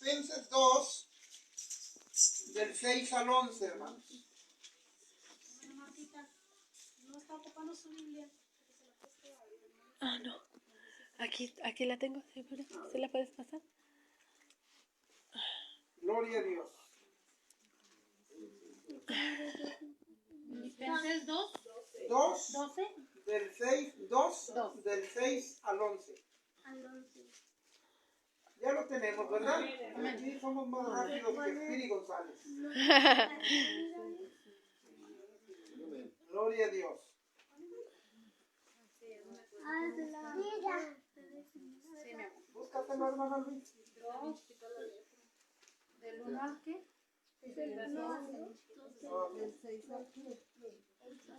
Filipenses 2, del 6 al 11, hermanos. ¿No está ocupando su Biblia? Ah, no. Aquí la tengo. ¿Se la puedes pasar? Gloria a Dios. Filipenses 2, 2, 12 del 6, 2, del 6 al 11. al 11. Ya lo tenemos, ¿verdad? Aquí somos más rápidos que Spiri González. Gloria a Dios. Búscatelo, hermano Luis. ¿Del 1 al qué?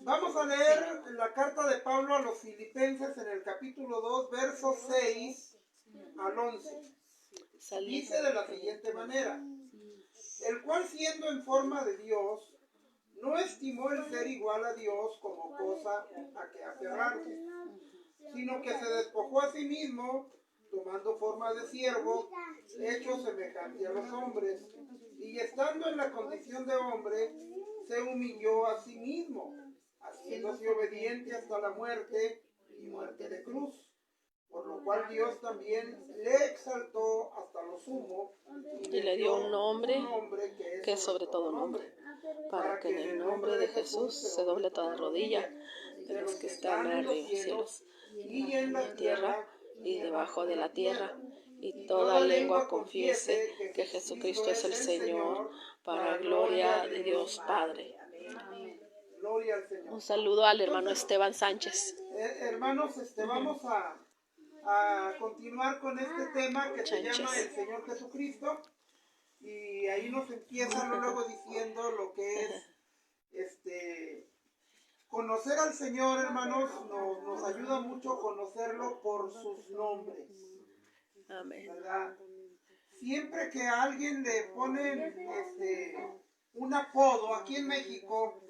Vamos a leer la carta de Pablo a los Filipenses en el capítulo 2, versos 6 al 11. Dice de la siguiente manera: el cual, siendo en forma de Dios, no estimó el ser igual a Dios como cosa a que aferrarse, sino que se despojó a sí mismo, tomando forma de siervo, hecho semejante a los hombres, y estando en la condición de hombre, se humilló a sí mismo, haciéndose obediente hasta la muerte y muerte de cruz. Por lo cual Dios también le exaltó hasta lo sumo Y le dio un nombre que es sobre todo nombre, para que en el nombre de Jesús se doble toda rodilla de los que están en los cielos y en la tierra y debajo de la tierra, y toda lengua confiese que Jesucristo es el Señor, para gloria de Dios Padre. Gloria al Señor. Un saludo al hermano Esteban Sánchez. Hermanos, vamos a continuar con este tema que se llama el Señor Jesucristo, y ahí nos empiezan luego diciendo lo que es conocer al Señor, hermanos. Nos ayuda mucho conocerlo por sus nombres. Amén. ¿Verdad? Siempre que a alguien le ponen un apodo aquí en México,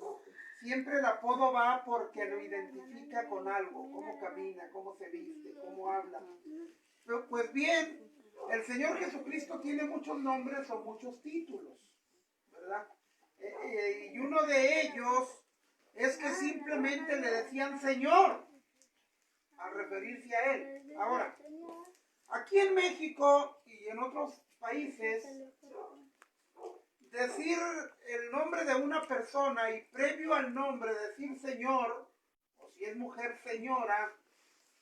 siempre el apodo va porque lo identifica con algo: cómo camina, cómo se viste, cómo habla. Pero, pues bien, el Señor Jesucristo tiene muchos nombres o muchos títulos, ¿verdad? Y uno de ellos es que simplemente le decían Señor al referirse a Él. Ahora, aquí en México y en otros países, decir el nombre de una persona y previo al nombre decir Señor, o si es mujer, señora,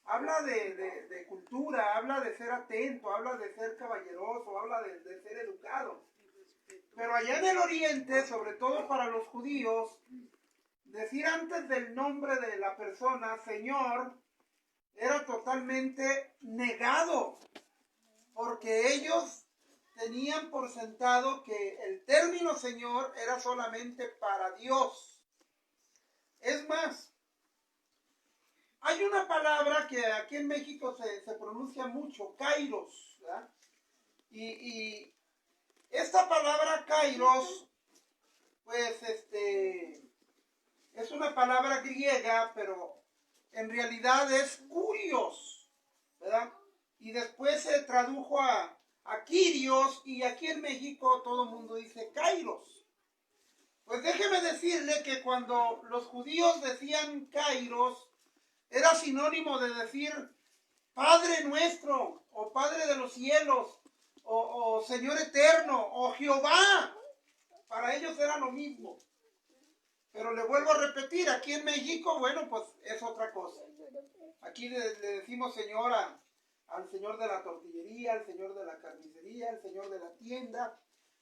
habla de cultura, habla de ser atento, habla de ser caballeroso, habla de ser educado. Pero allá en el oriente, sobre todo para los judíos, decir antes del nombre de la persona Señor era totalmente negado, porque ellos tenían por sentado que el término Señor era solamente para Dios. Es más, hay una palabra que aquí en México se pronuncia mucho: kairos, ¿verdad? Y esta palabra kairos, pues es una palabra griega, pero en realidad es kurios, ¿verdad? Y después se tradujo a Kyrios, y aquí en México todo el mundo dice kairos. Pues déjeme decirle que cuando los judíos decían kairos, era sinónimo de decir Padre nuestro, o Padre de los cielos, o Señor eterno, o Jehová. Para ellos era lo mismo. Pero le vuelvo a repetir, aquí en México, bueno, pues es otra cosa. Aquí le decimos Señor al Señor de la tortillería, al Señor de la carnicería, al Señor de la tienda,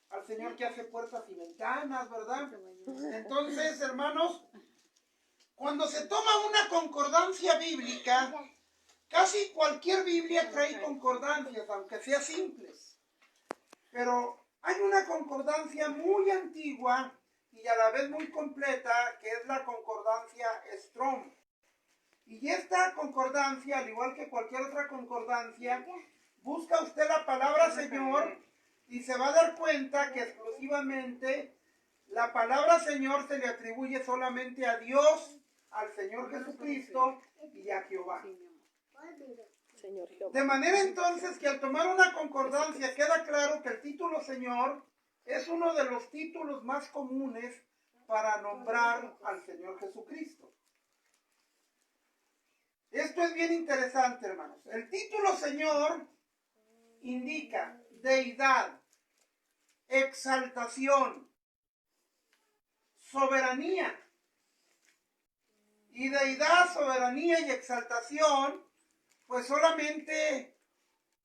al Señor que hace puertas y ventanas, ¿verdad? Entonces, hermanos, cuando se toma una concordancia bíblica, casi cualquier Biblia trae concordancias, aunque sea simples. Pero hay una concordancia muy antigua y a la vez muy completa, que es la concordancia Strong. Y esta concordancia, al igual que cualquier otra concordancia, busca usted la palabra Señor y se va a dar cuenta que exclusivamente la palabra Señor se le atribuye solamente a Dios, al Señor Jesucristo y a Jehová. Señor Jehová. De manera entonces que al tomar una concordancia queda claro que el título Señor es uno de los títulos más comunes para nombrar al Señor Jesucristo. Esto es bien interesante, hermanos. El título Señor indica deidad, exaltación, soberanía. Y deidad, soberanía y exaltación, pues solamente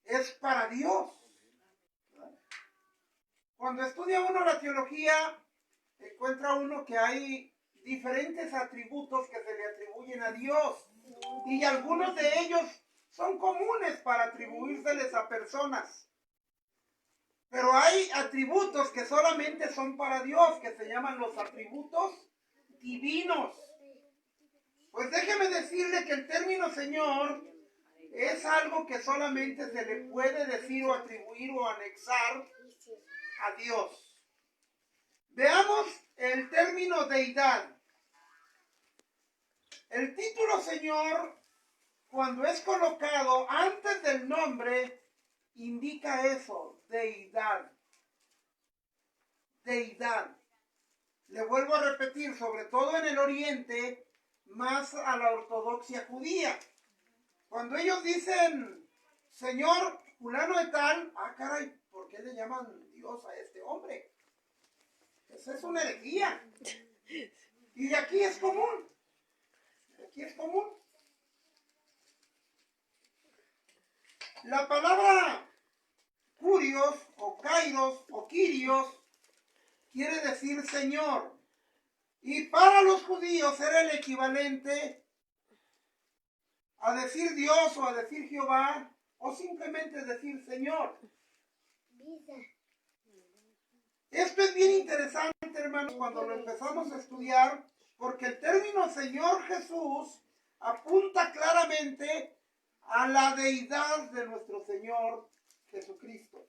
es para Dios. Cuando estudia uno la teología, encuentra uno que hay diferentes atributos que se le atribuyen a Dios. Y algunos de ellos son comunes para atribuírseles a personas. Pero hay atributos que solamente son para Dios, que se llaman los atributos divinos. Pues déjeme decirle que el término Señor es algo que solamente se le puede decir o atribuir o anexar a Dios. Veamos el término deidad. El título Señor, cuando es colocado antes del nombre, indica eso, deidad. Deidad. Le vuelvo a repetir, sobre todo en el oriente, más a la ortodoxia judía. Cuando ellos dicen, Señor fulano de tal, caray, ¿por qué le llaman Dios a este hombre? Esa es una herejía. Y aquí es común. Aquí es común. La palabra curios o kairos o kyrios quiere decir Señor. Y para los judíos era el equivalente a decir Dios o a decir Jehová o simplemente decir Señor. Esto es bien interesante, hermanos, cuando lo empezamos a estudiar, porque el término Señor Jesús apunta claramente a la deidad de nuestro Señor Jesucristo.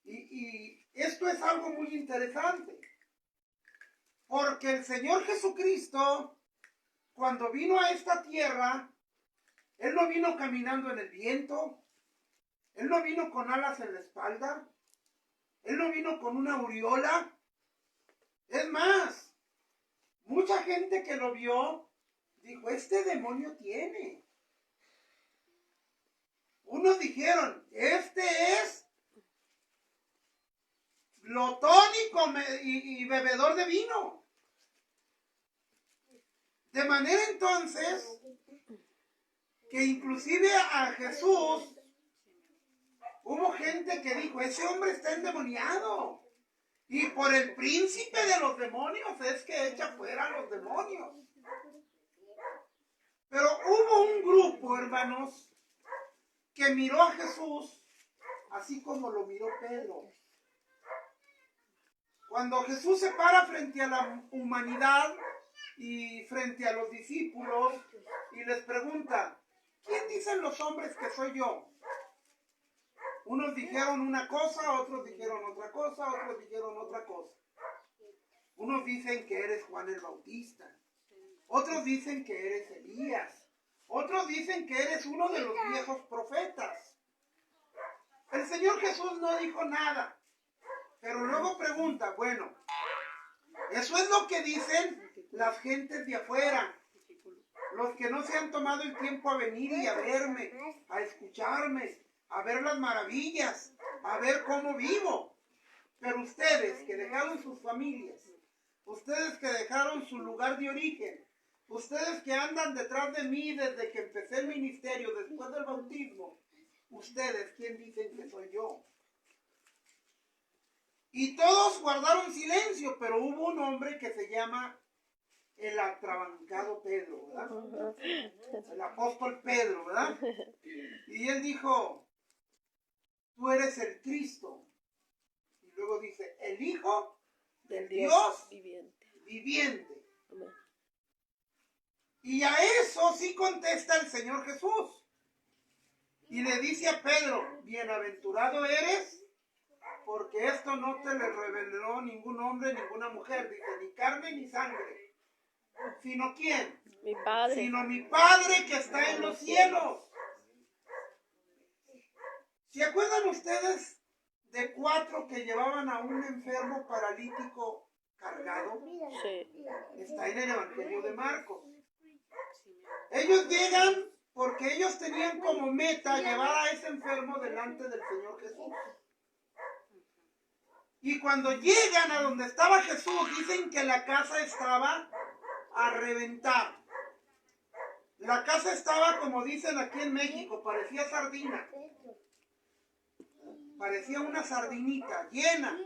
Y esto es algo muy interesante, porque el Señor Jesucristo, cuando vino a esta tierra, Él no vino caminando en el viento, Él no vino con alas en la espalda, Él no vino con una aureola. Es más, mucha gente que lo vio dijo, este demonio tiene. Unos dijeron, este es glotón y bebedor de vino. De manera entonces que inclusive a Jesús hubo gente que dijo, ese hombre está endemoniado. Y por el príncipe de los demonios es que echa fuera a los demonios. Pero hubo un grupo, hermanos, que miró a Jesús así como lo miró Pedro. Cuando Jesús se para frente a la humanidad y frente a los discípulos y les pregunta, ¿quién dicen los hombres que soy yo? Unos dijeron una cosa, otros dijeron otra cosa, otros dijeron otra cosa. Unos dicen que eres Juan el Bautista, otros dicen que eres Elías, otros dicen que eres uno de los viejos profetas. El Señor Jesús no dijo nada, pero luego pregunta, bueno, eso es lo que dicen las gentes de afuera, los que no se han tomado el tiempo a venir y a verme, a escucharme, a ver las maravillas, a ver cómo vivo. Pero ustedes que dejaron sus familias, ustedes que dejaron su lugar de origen, ustedes que andan detrás de mí desde que empecé el ministerio, después del bautismo, ustedes, ¿quién dicen que soy yo? Y todos guardaron silencio, pero hubo un hombre que se llama el atrabancado Pedro, ¿verdad? El apóstol Pedro, ¿verdad? Y él dijo, tú eres el Cristo. Y luego dice, el Hijo del Dios viviente. Amén. Y a eso sí contesta el Señor Jesús. Y le dice a Pedro, bienaventurado eres, porque esto no te le reveló ningún hombre, ninguna mujer, dice, ni carne ni sangre. ¿Sino quién? Mi Padre. Sino mi Padre que está en los cielos. ¿Se acuerdan ustedes de 4 que llevaban a un enfermo paralítico cargado? Sí. Está en el Evangelio de Marcos. Ellos llegan porque ellos tenían como meta llevar a ese enfermo delante del Señor Jesús. Y cuando llegan a donde estaba Jesús, dicen que la casa estaba a reventar. La casa estaba, como dicen aquí en México, parecía sardina. Parecía una sardinita llena.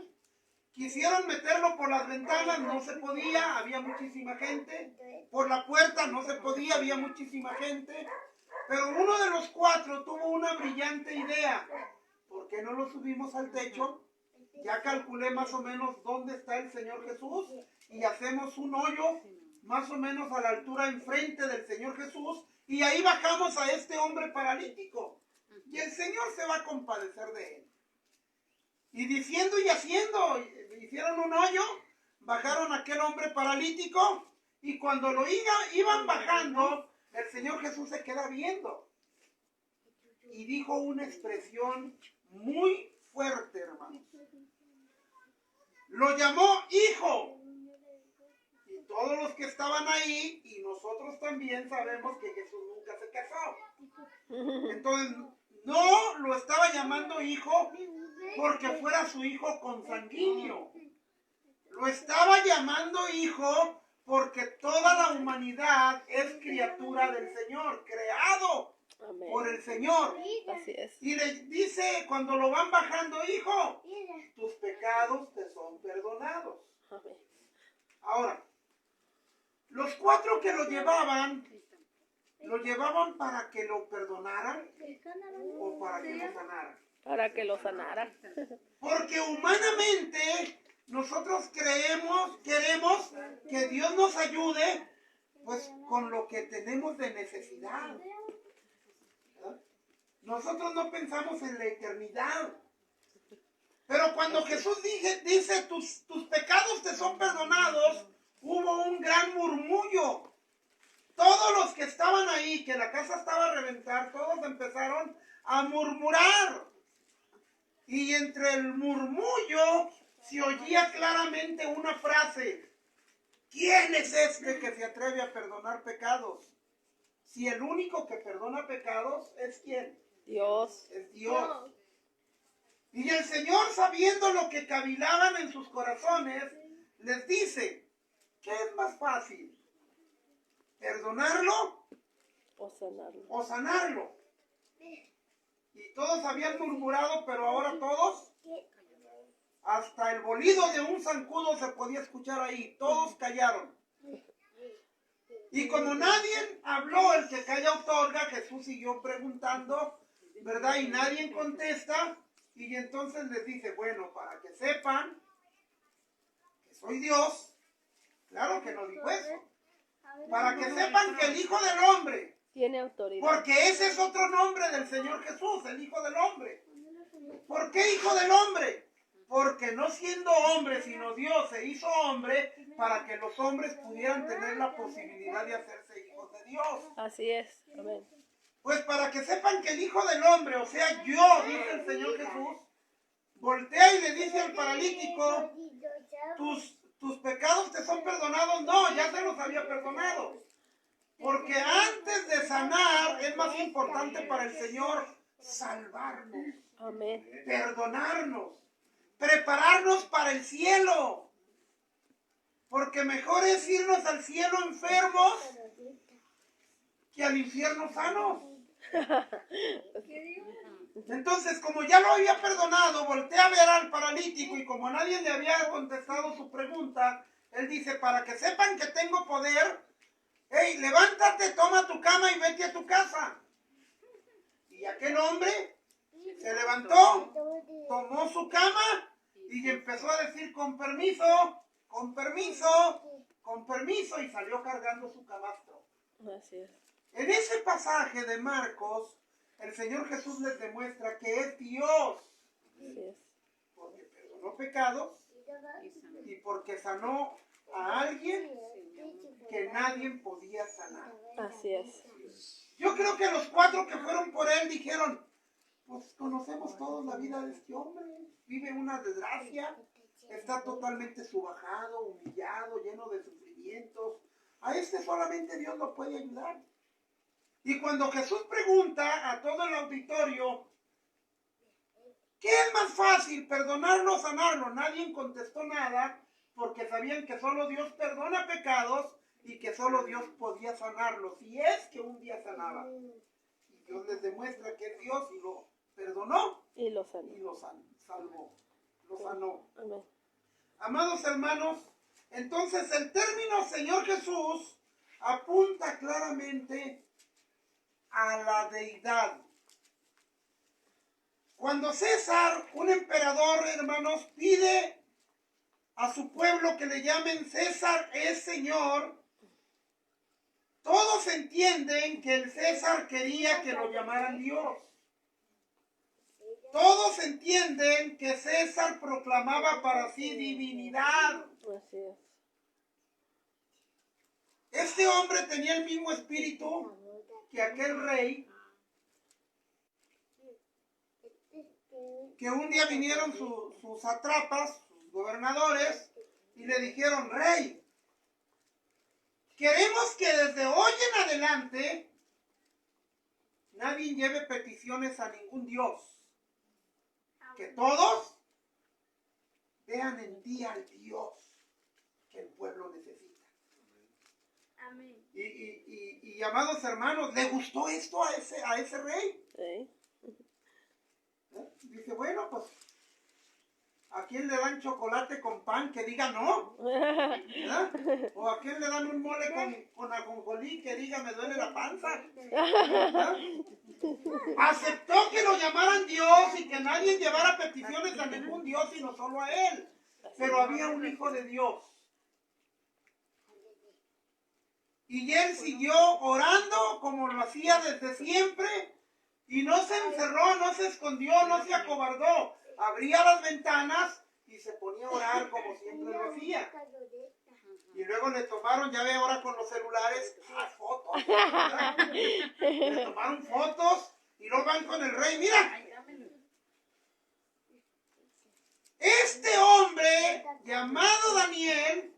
Quisieron meterlo por las ventanas, no se podía, había muchísima gente. Por la puerta no se podía, había muchísima gente. Pero uno de los 4 tuvo una brillante idea. ¿Por qué no lo subimos al techo? Ya calculé más o menos dónde está el Señor Jesús y hacemos un hoyo más o menos a la altura enfrente del Señor Jesús y ahí bajamos a este hombre paralítico y el Señor se va a compadecer de él. Y diciendo y haciendo, hicieron un hoyo, bajaron a aquel hombre paralítico y cuando lo iban bajando, el Señor Jesús se queda viendo y dijo una expresión muy fuerte, hermanos. Lo llamó hijo. Y todos los que estaban ahí, y nosotros también sabemos que Jesús nunca se casó. Entonces, no lo estaba llamando hijo porque fuera su hijo consanguíneo. Lo estaba llamando hijo porque toda la humanidad es criatura del Señor, creado Amén. por el Señor. Así es. Y le dice cuando lo van bajando, hijo, tus pecados te son perdonados. Amén. Ahora, los 4 que lo llevaban para que lo perdonaran o para que lo sanaran. Para que lo sanara. Porque humanamente nosotros queremos que Dios nos ayude pues con lo que tenemos de necesidad. ¿Verdad? Nosotros no pensamos en la eternidad. Pero cuando Jesús dice tus pecados te son perdonados, hubo un gran murmullo. Todos los que estaban ahí, que la casa estaba a reventar, todos empezaron a murmurar. Y entre el murmullo se oía claramente una frase. ¿Quién es este que se atreve a perdonar pecados? Si el único que perdona pecados es ¿quién? Dios. Es Dios. Y el Señor, sabiendo lo que cavilaban en sus corazones, les dice, ¿qué es más fácil? ¿Perdonarlo O sanarlo. o sanarlo? Y todos habían murmurado, pero ahora todos, hasta el bolido de un zancudo se podía escuchar ahí, todos callaron. Y como nadie habló, el que calla otorga, Jesús siguió preguntando, ¿verdad? Y nadie contesta. Y entonces les dice, bueno, para que sepan que soy Dios, claro que no dijo eso, para que sepan que el Hijo del Hombre, Tiene autoridad. porque ese es otro nombre del Señor Jesús, el Hijo del Hombre. ¿Por qué Hijo del Hombre? Porque no siendo hombre, sino Dios se hizo hombre para que los hombres pudieran tener la posibilidad de hacerse hijos de Dios. Así es. Amén. Pues para que sepan que el Hijo del Hombre, o sea, yo, dice el Señor Jesús, voltea y le dice al paralítico, tus pecados te son perdonados. No, ya se los había perdonado. Porque antes de sanar es más importante para el Señor salvarnos, Amén. perdonarnos, prepararnos para el cielo. Porque mejor es irnos al cielo enfermos que al infierno sanos. Entonces, como ya lo había perdonado, voltea a ver al paralítico y como nadie le había contestado su pregunta, él dice, para que sepan que tengo poder, hey, levántate, toma tu cama y vete a tu casa. Y aquel hombre se levantó, tomó su cama y empezó a decir con permiso, con permiso, con permiso, y salió cargando su camastro. Así es. En ese pasaje de Marcos, el Señor Jesús les demuestra que es Dios, Así es. porque perdonó pecados y porque sanó a alguien que nadie podía sanar. Así es. Yo creo que los 4 que fueron por él dijeron, pues conocemos todos la vida de este hombre. Vive una desgracia, está totalmente subajado, humillado, lleno de sufrimientos. A este solamente Dios lo puede ayudar. Y cuando Jesús pregunta a todo el auditorio, ¿qué es más fácil, perdonarlo o sanarlo? Nadie contestó nada, porque sabían que solo Dios perdona pecados y que solo Dios podía sanarlo, si es que un día sanaba. Y Dios les demuestra que es Dios y lo perdonó Y lo sanó. y lo salvó, lo sanó. Amén. Amados hermanos, entonces el término Señor Jesús apunta claramente a la deidad. Cuando César, un emperador, hermanos, pide a su pueblo que le llamen César es Señor, todos entienden que el César quería que lo llamaran Dios. Todos entienden que César proclamaba para sí divinidad. Así es. Este hombre tenía el mismo espíritu que aquel rey, que un día vinieron sus satrapas, sus gobernadores, y le dijeron, rey, queremos que desde hoy en adelante nadie lleve peticiones a ningún dios. Que todos vean en ti al Dios que el pueblo necesita. Amén. Y amados hermanos, ¿le gustó esto a ese rey? Sí. Dice, bueno, pues, ¿a quién le dan chocolate con pan que diga no? ¿Verdad? ¿O a quién le dan un mole con ajonjolí que diga me duele la panza? ¿Verdad? Aceptó que lo llamaran Dios y que nadie llevara peticiones a ningún Dios sino solo a él. Pero había un hijo de Dios. Y él siguió orando como lo hacía desde siempre. Y no se encerró, no se escondió, no se acobardó. Abría las ventanas y se ponía a orar como siempre lo hacía. Y luego le tomaron, ya ve ahora con los celulares, las fotos. ¿Verdad? Le tomaron fotos y luego van con el rey. Mira, este hombre llamado Daniel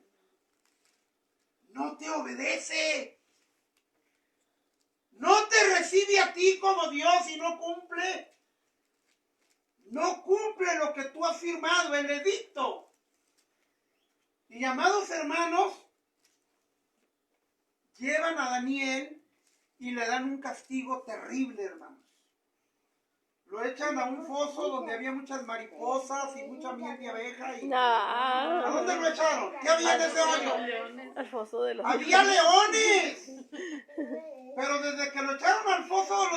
no te obedece. No te recibe a ti como Dios y no cumple lo que tú has firmado, el edicto. Y amados hermanos, llevan a Daniel y le dan un castigo terrible, hermanos. Lo echan a un foso donde había muchas mariposas y mucha miel de abeja. Y... ¿A dónde lo echaron? ¿Qué había en ese hoyo? Al foso de los ¡Había leones! Pero desde que lo echaron al foso de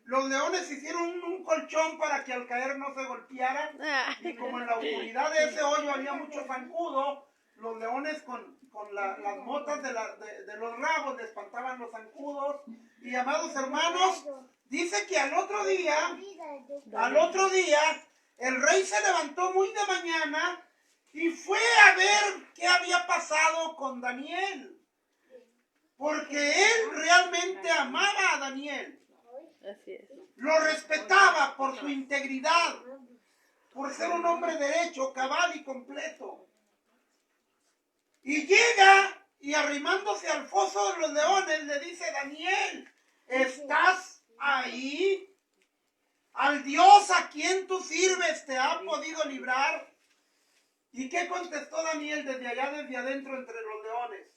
los leones hicieron un colchón para que al caer no se golpearan. Y como en la oscuridad de ese hoyo había mucho zancudo, los leones con las motas de los rabos le espantaban los zancudos. Y amados hermanos, dice que al otro día, el rey se levantó muy de mañana y fue a ver qué había pasado con Daniel. Porque él realmente amaba a Daniel. Así es. Lo respetaba por su integridad, por ser un hombre derecho, cabal y completo. Y llega y arrimándose al foso de los leones le dice, Daniel, ¿estás ahí? ¿Al Dios a quien tú sirves te ha podido librar? ¿Y qué contestó Daniel desde allá, desde adentro entre los leones?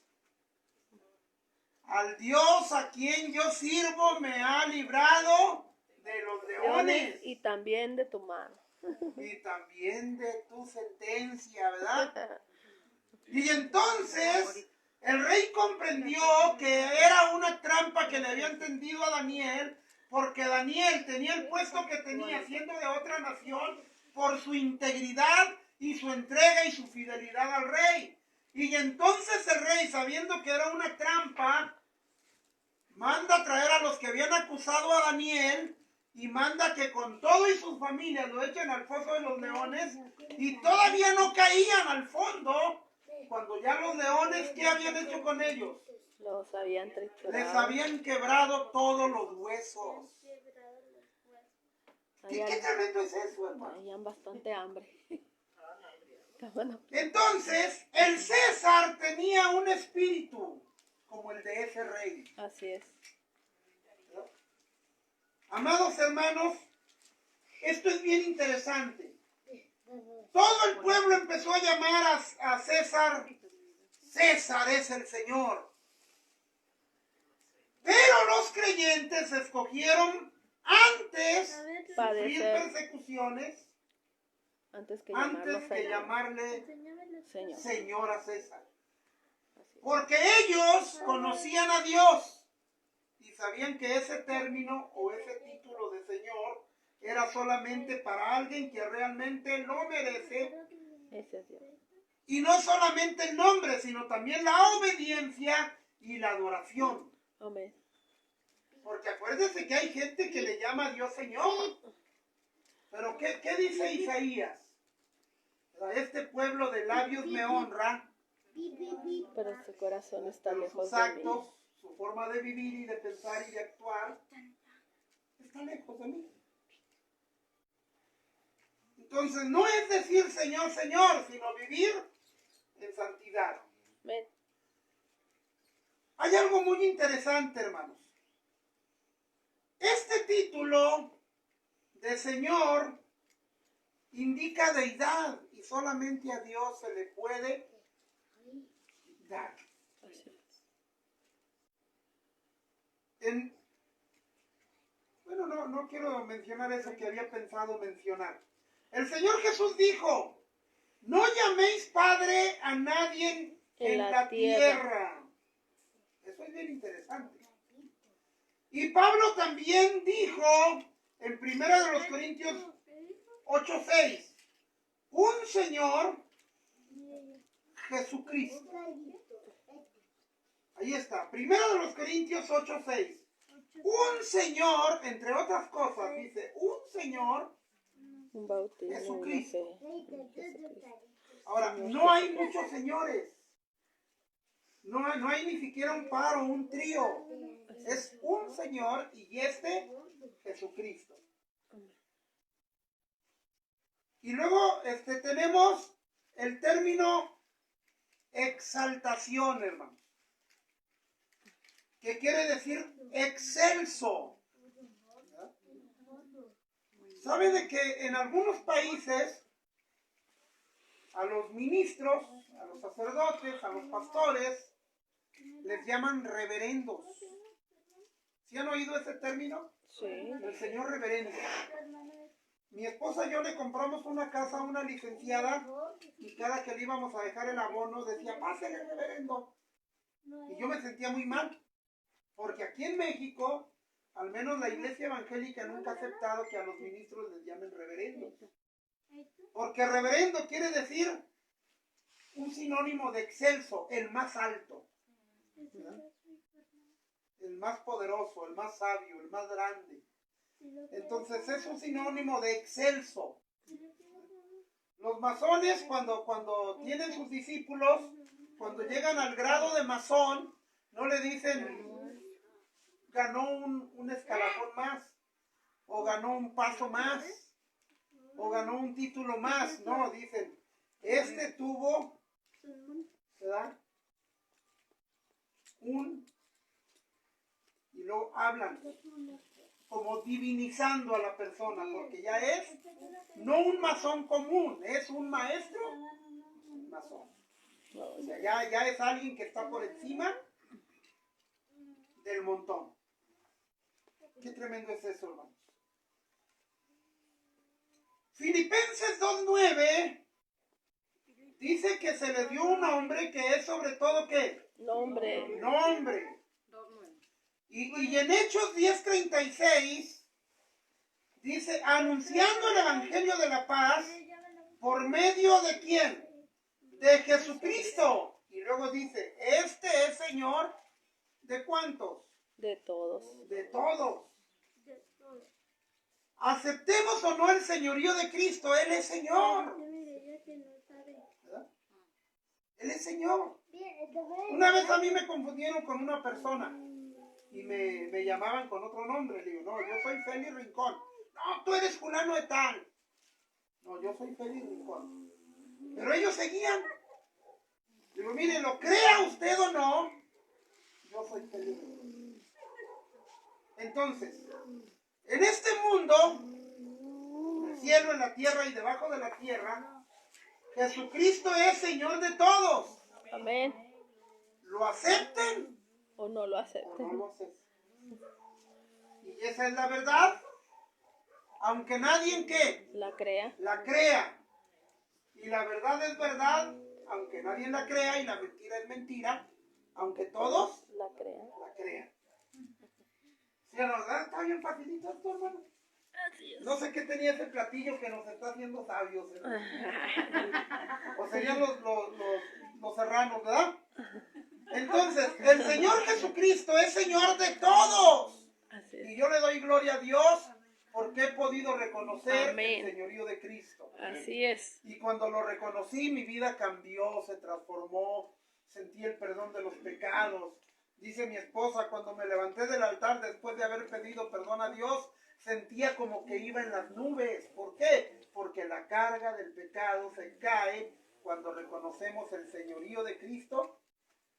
Al Dios a quien yo sirvo me ha librado de los leones. Y también de tu mano. Y también de tu sentencia, ¿verdad? Y entonces el rey comprendió que era una trampa que le habían tendido a Daniel, porque Daniel tenía el puesto que tenía siendo de otra nación por su integridad y su entrega y su fidelidad al rey. Y entonces el rey, sabiendo que era una trampa, manda a traer a los que habían acusado a Daniel y manda que con todo y sus familias lo echen al foso de los leones, y todavía no caían al fondo cuando ya los leones, ¿qué habían hecho con ellos? Los habían triturado. Les habían quebrado todos los huesos. ¿Qué tremendo es eso, hermano? Tenían bastante hambre. Bueno, Entonces, el César tenía un espíritu como el de ese rey. así es. ¿No? Amados hermanos, esto es bien interesante. Todo el pueblo empezó a llamar a César, César es el Señor. Pero los creyentes escogieron antes sufrir Padecer persecuciones antes que antes llamarlo que Señor. llamarle Señor. Señor a César. Así es. Porque ellos conocían a Dios y sabían que ese término o ese título de Señor era solamente para alguien que realmente lo merece. Ese es Dios. Y no solamente el nombre, sino también la obediencia y la adoración. Amén. Porque acuérdense que hay gente que le llama a Dios Señor. Pero ¿qué dice Isaías? Este pueblo de labios me honra, Pero su corazón está pero lejos sus de mí. actos, su forma de vivir y de pensar y de actuar, está lejos de mí. Entonces no es decir Señor, Señor, sino vivir en santidad. Amén. Hay algo muy interesante, hermanos. Este título de Señor indica deidad y solamente a Dios se le puede dar. Así es. Bueno, no quiero mencionar eso que había pensado mencionar. El Señor Jesús dijo, no llaméis Padre a nadie en la tierra. Eso es bien interesante. Y Pablo también dijo en 1 Corintios 8:6, un Señor Jesucristo. Ahí está, 1 Corintios 8:6. Un Señor, entre otras cosas, dice, un Señor Un bautismo, Jesucristo. una fe en Jesucristo. Ahora, no hay muchos señores. No hay ni siquiera un par o un trío. Es un Señor y Jesucristo. Y luego tenemos el término exaltación, hermano. Que quiere decir excelso. ¿Verdad? ¿Sabe de que en algunos países a los ministros, a los sacerdotes, a los pastores, les llaman reverendos? ¿Sí han oído ese término? Sí. El señor reverendo. Mi esposa y yo le compramos una casa a una licenciada y cada que le íbamos a dejar el abono decía, pásele reverendo. Y yo me sentía muy mal, porque aquí en México, al menos la iglesia evangélica nunca ha aceptado que a los ministros les llamen reverendos. Porque reverendo quiere decir un sinónimo de excelso, el más alto, ¿verdad? El más poderoso, el más sabio, el más grande. Entonces es un sinónimo de excelso. Los masones cuando tienen sus discípulos, cuando llegan al grado de masón, no le dicen ganó un escalafón más, o ganó un paso más, o ganó un título más. No, dicen, tuvo, ¿verdad? Y luego hablan como divinizando a la persona, porque ya es no un masón común, es un maestro masón. O sea, ya es alguien que está por encima del montón. Qué tremendo es eso, hermanos. Filipenses 2:9 dice que se le dio un nombre que es sobre todo ¿qué? Nombre. Y en Hechos 10:36 dice, anunciando el Evangelio de la paz, ¿por medio de quién? De Jesucristo. Y luego dice, este es Señor, ¿de cuántos? De todos. De todos. Aceptemos o no el señorío de Cristo, Él es Señor. ¿Verdad? Él es Señor. Una vez a mí me confundieron con una persona y me llamaban con otro nombre. Le digo, no, yo soy Félix Rincón. No, tú eres fulano de tal. No, yo soy Félix Rincón. Pero ellos seguían. Digo, mire, lo crea usted o no, yo soy Félix Rincón. Entonces, en este mundo, en el cielo, en la tierra y debajo de la tierra, Jesucristo es Señor de todos. Amén. ¿Lo acepten O no lo o acepten. no lo acepten? Y esa es la verdad. Aunque nadie en qué La crea. la crea. Y la verdad es verdad, aunque nadie la crea, y la mentira es mentira, aunque todos La crea. la crean. ¿Sí, la verdad? Está bien facilito esto, hermano. Así es. No sé qué tenía ese platillo que nos está haciendo sabios. O serían los serranos, ¿verdad? Entonces, el Señor Jesucristo es Señor de todos. Así Y es. yo le doy gloria a Dios porque he podido reconocer Amén. el señorío de Cristo. Así es. Y cuando lo reconocí, mi vida cambió, se transformó, sentí el perdón de los pecados. Dice mi esposa, cuando me levanté del altar después de haber pedido perdón a Dios, sentía como que iba en las nubes. ¿Por qué? Porque la carga del pecado se cae cuando reconocemos el señorío de Cristo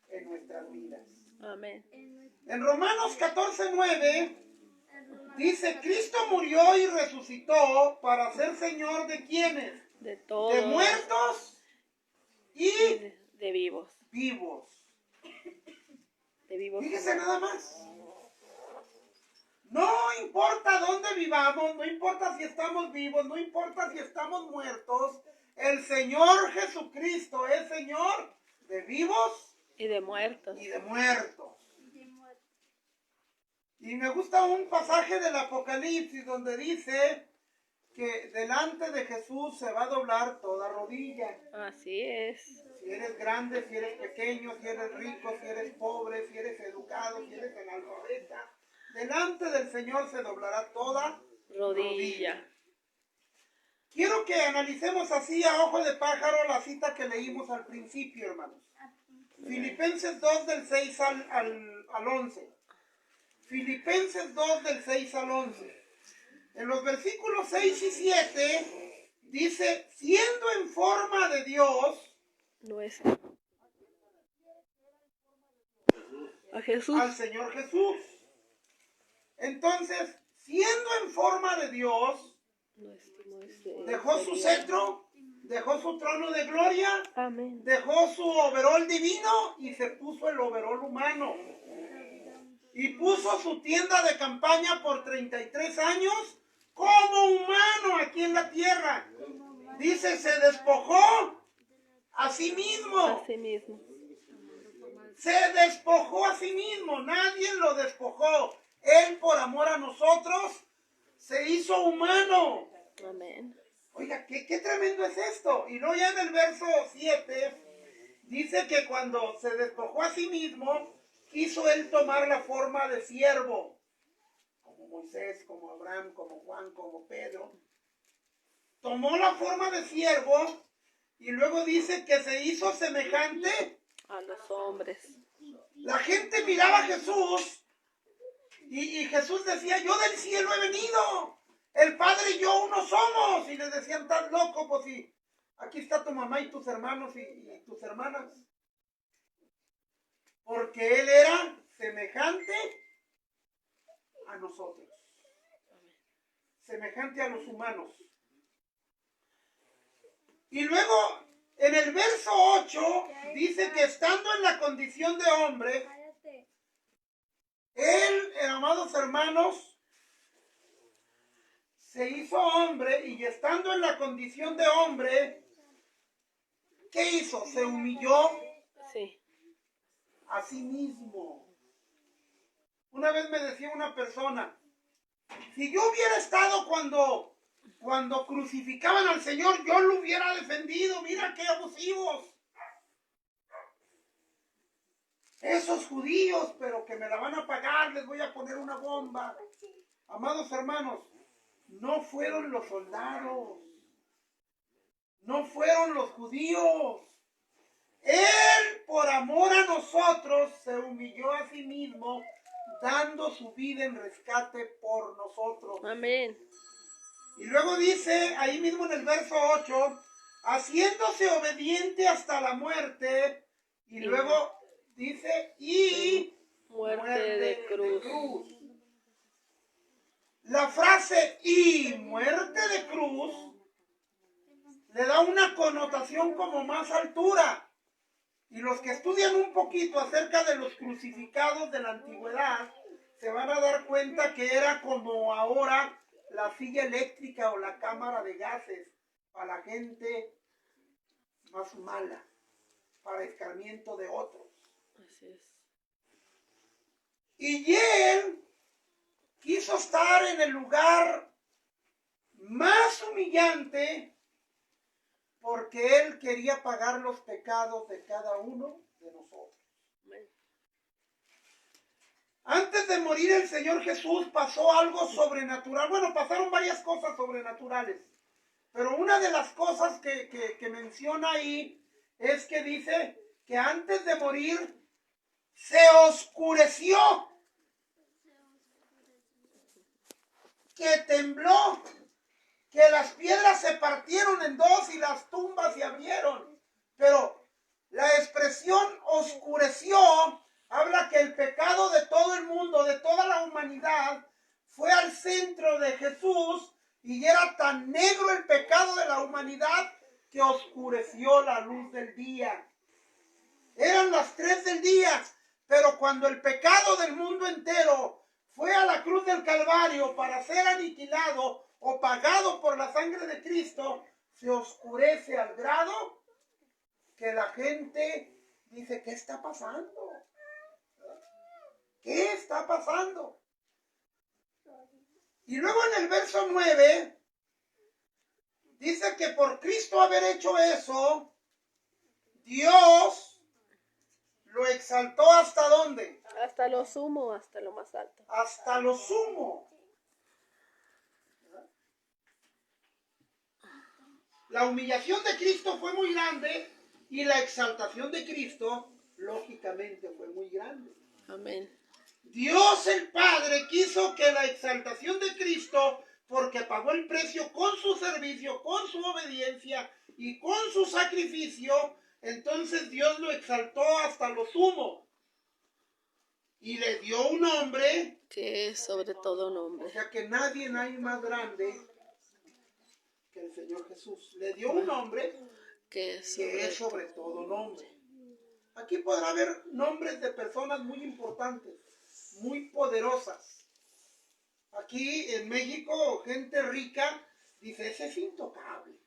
en nuestras vidas. Amén. En Romanos 14:9 dice, Cristo murió y resucitó para ser Señor de quienes, De todo. de muertos y De vivos. vivos. De vivos. Fíjese nada más. No importa dónde vivamos, no importa si estamos vivos, no importa si estamos muertos, el Señor Jesucristo es Señor de vivos Y de muertos. y de muertos. Y me gusta un pasaje del Apocalipsis donde dice que delante de Jesús se va a doblar toda rodilla. Así es. Si eres grande, si eres pequeño, si eres rico, si eres pobre, si eres educado, si eres analfabeta, delante del Señor se doblará toda Rodilla. Quiero que analicemos así a ojo de pájaro la cita que leímos al principio, hermanos. Filipenses 2 del 6 al 11. Filipenses 2 del 6 al 11. En los versículos 6 y 7 dice, siendo en forma de Dios, Nuestro. A Jesús. al Señor Jesús. Entonces, siendo en forma de Dios, dejó su cetro, dejó su trono de gloria, Amén. dejó su overol divino y se puso el overol humano. Y puso su tienda de campaña por 33 años como humano aquí en la tierra. Dice, se despojó a sí mismo. Así mismo. Se despojó a sí mismo. Nadie lo despojó. Él, por amor a nosotros, se hizo humano. Amén. Oiga, ¿qué tremendo es esto? Y luego ya en el verso 7 dice que cuando se despojó a sí mismo, quiso él tomar la forma de siervo, como Moisés, como Abraham, como Juan, como Pedro. Tomó la forma de siervo y luego dice que se hizo semejante A los hombres. La gente miraba a Jesús y Jesús decía, yo del cielo he venido, el Padre y yo uno somos. Y les decían, estás loco, pues sí, aquí está tu mamá y tus hermanos y tus hermanas. Porque Él era semejante a nosotros, semejante a los humanos. Y luego en el verso 8 dice que estando en la condición de hombre, Él, amados hermanos, se hizo hombre y estando en la condición de hombre, ¿qué hizo? Se humilló Sí. a sí mismo. Una vez me decía una persona, si yo hubiera estado cuando crucificaban al Señor, yo lo hubiera defendido. Mira qué abusivos. Esos judíos, pero que me la van a pagar, les voy a poner una bomba. Amados hermanos, no fueron los soldados, no fueron los judíos. Él, por amor a nosotros, se humilló a sí mismo, dando su vida en rescate por nosotros. Amén. Y luego dice, ahí mismo en el verso 8, haciéndose obediente hasta la muerte. Y luego dice, y Muerte de cruz. La frase y muerte de cruz le da una connotación como más altura. Y los que estudian un poquito acerca de los crucificados de la antigüedad se van a dar cuenta que era como ahora la silla eléctrica o la cámara de gases para la gente más mala, para escarmiento de otros. Así es. Y él quiso estar en el lugar más humillante porque él quería pagar los pecados de cada uno de nosotros. Amén. Antes de morir el Señor Jesús pasó algo sobrenatural. Bueno, pasaron varias cosas sobrenaturales. Pero una de las cosas que menciona ahí es que dice que antes de morir se oscureció. Que tembló. Que las piedras se partieron en dos y las tumbas se abrieron. Pero la expresión oscureció habla que el pecado de todo el mundo, de toda la humanidad, fue al centro de Jesús y era tan negro el pecado de la humanidad que oscureció la luz del día. Eran las 3 del día, pero cuando el pecado del mundo entero fue a la cruz del Calvario para ser aniquilado o pagado por la sangre de Cristo, se oscurece al grado que la gente dice, ¿qué está pasando? ¿Qué está pasando? Y luego en el verso 9 dice que por Cristo haber hecho eso, Dios lo exaltó ¿hasta dónde? Hasta lo sumo, hasta lo más alto. Hasta lo sumo. La humillación de Cristo fue muy grande y la exaltación de Cristo, lógicamente, fue muy grande. Amén. Dios el Padre quiso que la exaltación de Cristo, porque pagó el precio con su servicio, con su obediencia y con su sacrificio, entonces Dios lo exaltó hasta lo sumo y le dio un nombre Que es sobre todo o nombre. sea que nadie hay más grande que el Señor Jesús. Le dio un nombre Que es que es sobre todo nombre. Aquí podrá haber nombres de personas muy importantes, muy poderosas. Aquí en México, gente rica dice, ese es intocable.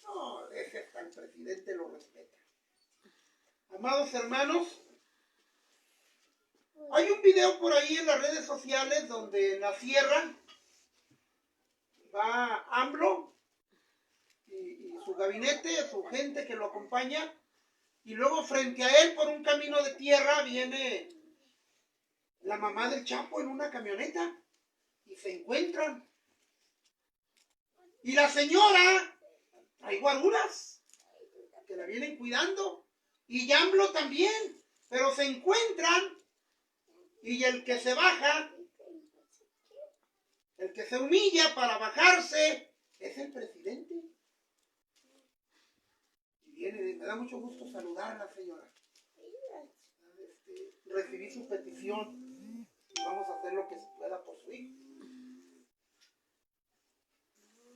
No, ese está el presidente, lo respeta. Amados hermanos, hay un video por ahí en las redes sociales donde en la sierra va AMLO y su gabinete, su gente que lo acompaña, y luego frente a él por un camino de tierra viene la mamá del Chapo en una camioneta y se encuentran. Y la señora trae guaruras que la vienen cuidando y AMLO también, pero se encuentran y el que se baja, el que se humilla para bajarse es el presidente. Y viene, me da mucho gusto saludarla, señora. Recibí su petición y vamos a hacer lo que se pueda por su hijo.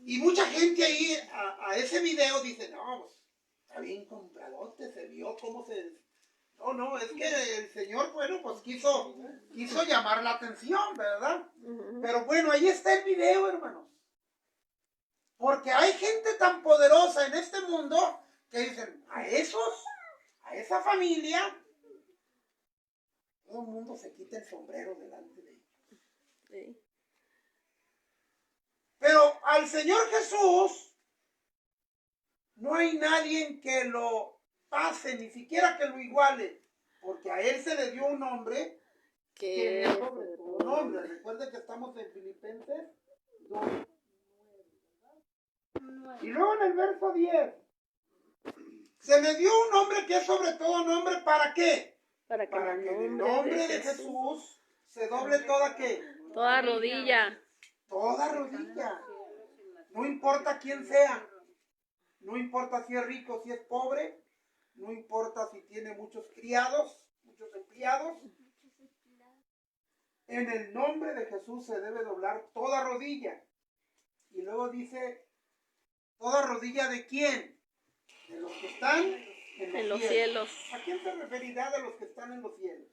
Y mucha gente ahí a ese video dice, no, pues, está bien compradote, se vio cómo se... No, es que el Señor, bueno, pues quiso llamar la atención, ¿verdad? Pero bueno, ahí está el video, hermanos. Porque hay gente tan poderosa en este mundo que dicen, a esa familia, todo el mundo se quita el sombrero delante de ellos. Sí. Pero al Señor Jesús no hay nadie que lo pase, ni siquiera que lo iguale, porque a Él se le dio un nombre que es sobre todo nombre. Recuerden que estamos en Filipenses 2. Y luego en el verso 10, se le dio un nombre que es sobre todo nombre, ¿para qué? Para que Para que en el nombre de Jesús se doble toda ¿qué? toda rodilla. Toda rodilla. No importa quién sea. No importa si es rico, si es pobre. No importa si tiene muchos criados, muchos empleados. En el nombre de Jesús se debe doblar toda rodilla. Y luego dice, ¿toda rodilla de quién? De los que están en los cielos. ¿A quién se referirá de los que están en los cielos?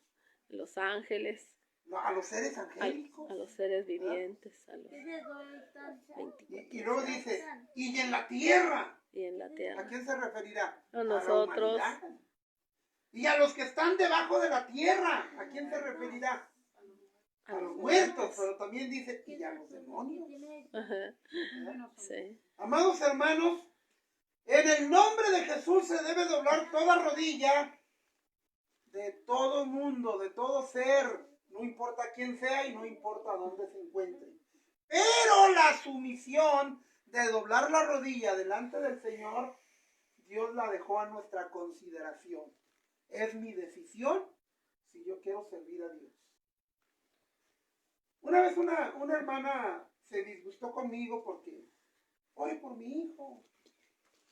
Los ángeles. No, a los seres angélicos. A los seres vivientes. A los 24. Y luego dice, y en la tierra. Y en la tierra. ¿A quién se referirá? A nosotros. A la humanidad. Y a los que están debajo de la tierra. ¿A quién se referirá? A los muertos, pero también dice, y a los demonios. Ajá. Sí. Amados hermanos, en el nombre de Jesús se debe doblar toda rodilla de todo mundo, de todo ser, no importa quién sea y no importa dónde se encuentre. Pero la sumisión de doblar la rodilla delante del Señor, Dios la dejó a nuestra consideración. Es mi decisión si yo quiero servir a Dios. Una vez una hermana se disgustó conmigo porque ore por mi hijo.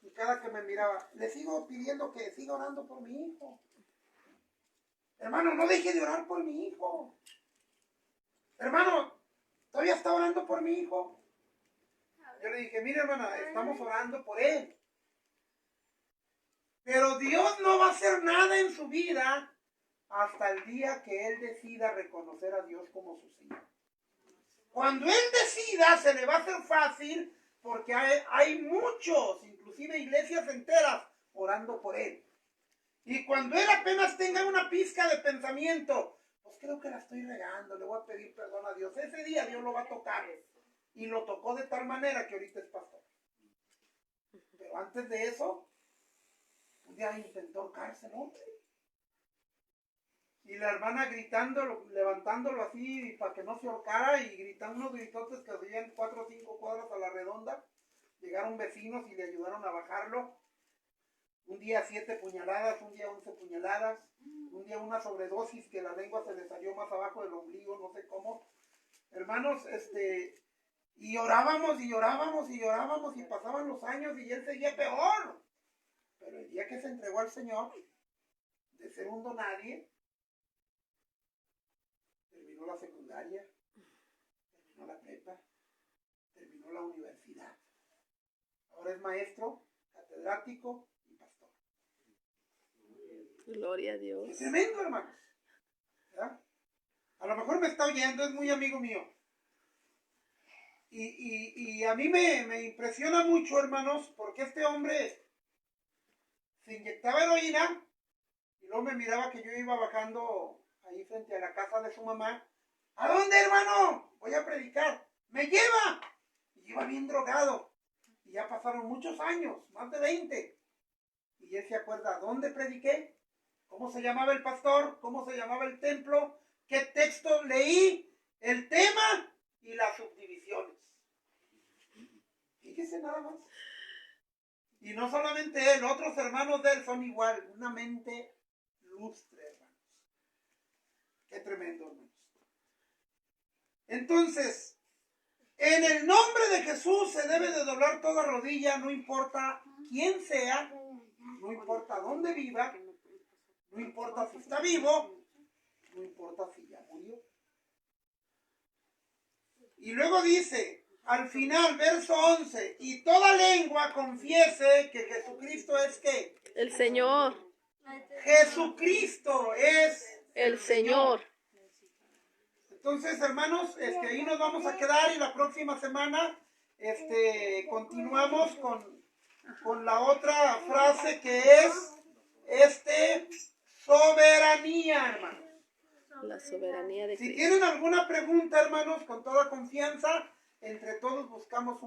Y cada que me miraba, le sigo pidiendo que siga orando por mi hijo. Hermano, no deje de orar por mi hijo. Hermano, ¿todavía está orando por mi hijo? Yo le dije, mire hermana, estamos orando por él. Pero Dios no va a hacer nada en su vida hasta el día que él decida reconocer a Dios como su Señor. Cuando él decida, se le va a hacer fácil porque hay muchos, inclusive iglesias enteras, orando por él. Y cuando él apenas tenga una pizca de pensamiento, pues creo que la estoy regando, le voy a pedir perdón a Dios. Ese día Dios lo va a tocar. Y lo tocó de tal manera que ahorita es pastor. Pero antes de eso, un día intentó ahorcarse el hombre. Y la hermana gritando, levantándolo así para que no se ahorcara y gritando unos gritotes que hacían 4 o 5 cuadras a la redonda. Llegaron vecinos y le ayudaron a bajarlo. Un día 7 puñaladas, un día 11 puñaladas. Un día una sobredosis que la lengua se le salió más abajo del ombligo, no sé cómo. Hermanos, y orábamos y orábamos y orábamos y pasaban los años y él seguía peor. Pero el día que se entregó al Señor, de ser un donadie, terminó la secundaria, terminó la prepa, terminó la universidad. Ahora es maestro, catedrático y pastor. Gloria a Dios. Es tremendo, hermanos. ¿Verdad? A lo mejor me está oyendo, es muy amigo mío. Y a mí me impresiona mucho, hermanos, porque este hombre se inyectaba heroína y luego me miraba que yo iba bajando ahí frente a la casa de su mamá. ¿A dónde, hermano? Voy a predicar. ¡Me lleva! Y iba bien drogado. Y ya pasaron muchos años, más de 20. Y él se acuerda, ¿dónde prediqué? ¿Cómo se llamaba el pastor? ¿Cómo se llamaba el templo? ¿Qué texto leí? El tema y las subdivisiones. Fíjese nada más. Y no solamente él, otros hermanos de él son igual. Una mente lustre, hermanos. Qué tremendo, hermanos. Entonces, en el nombre de Jesús se debe de doblar toda rodilla, no importa quién sea, no importa dónde viva, no importa si está vivo, no importa si ya murió. Y luego dice, al final, verso 11, y toda lengua confiese que Jesucristo es ¿qué? El Señor. Jesucristo es El Señor. Entonces, hermanos, ahí nos vamos a quedar y la próxima semana continuamos con la otra frase que es soberanía, hermanos. La soberanía de Si Cristo. tienen alguna pregunta, hermanos, con toda confianza, entre todos buscamos